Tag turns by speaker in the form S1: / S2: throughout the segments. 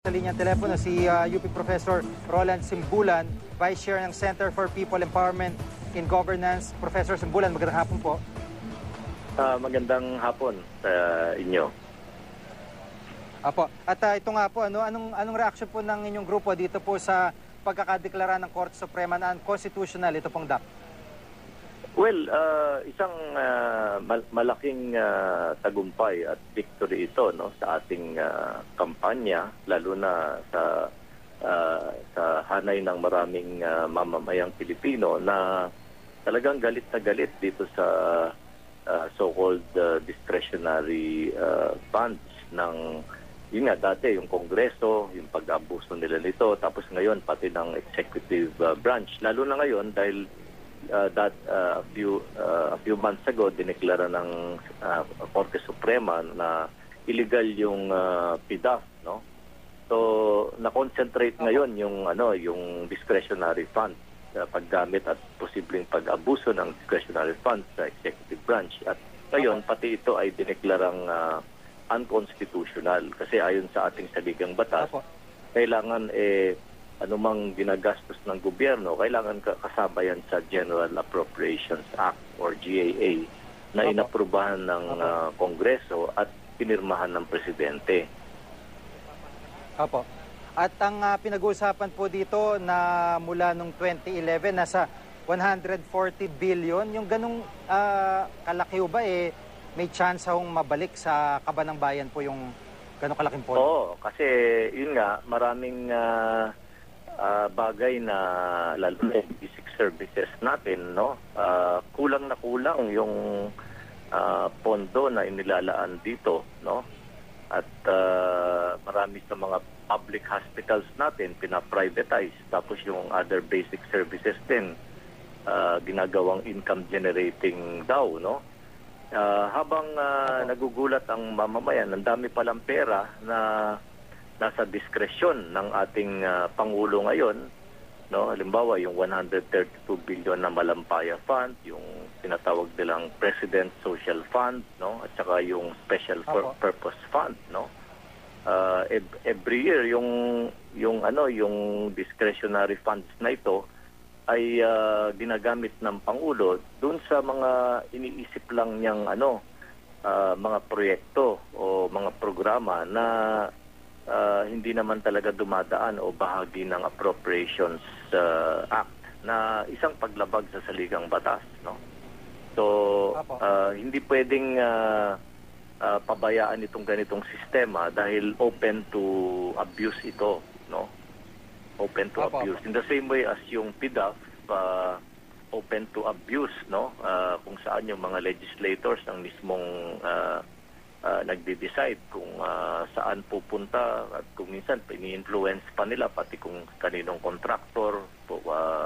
S1: Sa linyang telepono si UP Professor Roland Simbulan, Vice Chair ng Center for People Empowerment in Governance. Professor Simbulan, magandang hapon po.
S2: Magandang hapon sa inyo.
S1: Apo. At ito nga po, anong reaksyon po ng inyong grupo dito po sa pagkakadeklara ng Korte Suprema na unconstitutional ito pong DAP?
S2: Well, isang malaking tagumpay at victory ito, no, sa ating kampanya, lalo na sa hanay ng maraming mamamayang Pilipino na talagang galit na galit dito sa so-called discretionary funds ng, yun nga, dati yung Kongreso, yung pag-abuso nila nito, tapos ngayon pati ng executive branch. Lalo na ngayon dahil a few months ago dineklara ng Korte Suprema na illegal yung PDAF, no? So na-concentrate ngayon yung discretionary fund, paggamit at posibleng pag-abuso ng discretionary funds sa executive branch. At ngayon pati ito ay dineklarang unconstitutional kasi ayon sa ating saligang batas, kailangan anumang ginagastos ng gobyerno, kailangan kasama yan sa General Appropriations Act or GAA na inaprubahan ng Kongreso at pinirmahan ng Presidente.
S1: Opo. At ang pinag-uusapan po dito na mula nung 2011 nasa 140 billion, yung ganong kalaki ba may chance hong mabalik sa kaban ng bayan po yung ganong kalaking pondo?
S2: Oo, kasi yun nga, maraming bagay na lalo na basic services natin, no, kulang na kulang yung pondo na inilalaan dito, no, at marami sa mga public hospitals natin pina-privatize, tapos yung other basic services din ginagawang income generating daw, no. Habang nagugulat ang mamamayan, ang dami palang pera na nasa diskresyon ng ating Pangulo ngayon, no? Halimbawa, yung 132 billion na Malampaya Fund, yung tinatawag nilang President Social Fund, no? At saka yung Special Purpose Fund, no? Every year yung discretionary funds na ito ay ginagamit ng Pangulo doon sa mga iniisip lang niyang mga proyekto o mga programa na hindi naman talaga dumadaan o bahagi ng Appropriations Act na isang paglabag sa saligang batas, no. So hindi pwedeng pabayaan itong ganitong sistema dahil open to abuse ito, no. Open to abuse in the same way as yung PDAF open to abuse, no, kung saan yung mga legislators ang mismong nagde-decide kung saan pupunta at kung minsan ini-influence pa nila pati kung kaninong contractor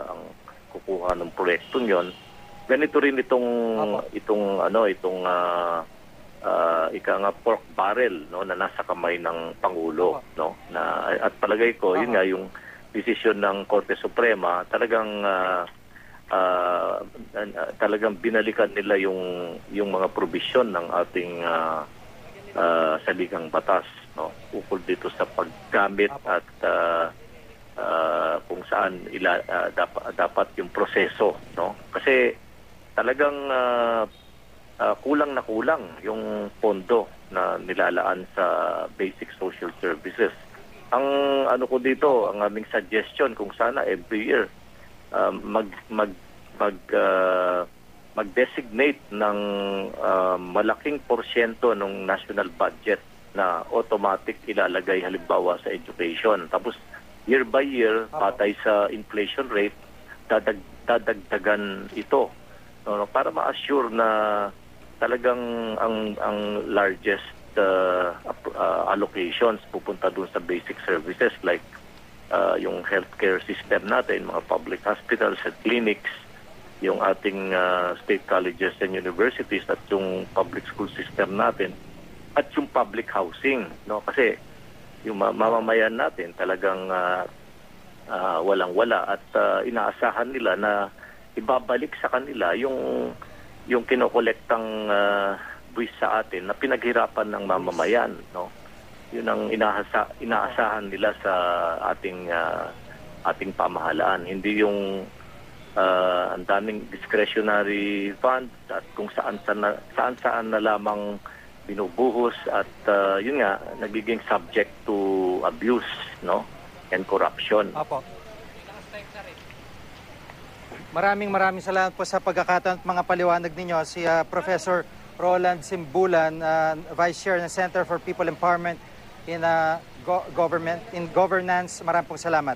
S2: ang kukuha ng proyektong yon. Ganito rin itong ika nga pork barrel, no, na nasa kamay ng Pangulo, no, na at palagay ko yun nga yung desisyon ng Korte Suprema, talagang binalikan nila yung mga probisyon ng ating saligang batas, no, ukol dito sa paggamit at kung saan dapat yung proseso, no, kasi talagang kulang na kulang yung pondo na nilalaan sa basic social services. Ang ko dito, ang aming suggestion, kung sana every year mag-designate ng malaking porsyento ng national budget na automatic ilalagay halimbawa sa education. Tapos year by year, patay sa inflation rate, dadagdagan ito, no, para ma-assure na talagang ang largest allocations pupunta dun sa basic services like yung healthcare system natin, mga public hospitals at clinics, yung ating state colleges and universities at yung public school system natin at yung public housing, no, kasi yung mamamayan natin talagang walang-wala at inaasahan nila na ibabalik sa kanila yung kinokolektang buwis sa atin na pinaghirapan ng mamamayan, no. Yun ang inaasahan nila sa ating pamahalaan. Hindi yung ang daming discretionary funds at kung saan na lamang binubuhos at yun nga nagiging subject to abuse, no, and corruption.
S1: Opo. Maraming salamat po sa pagkakataon at mga paliwanag ninyo. Si Professor Roland Simbulan, Vice Chair ng Center for People Empowerment in Governance. Maraming pong salamat.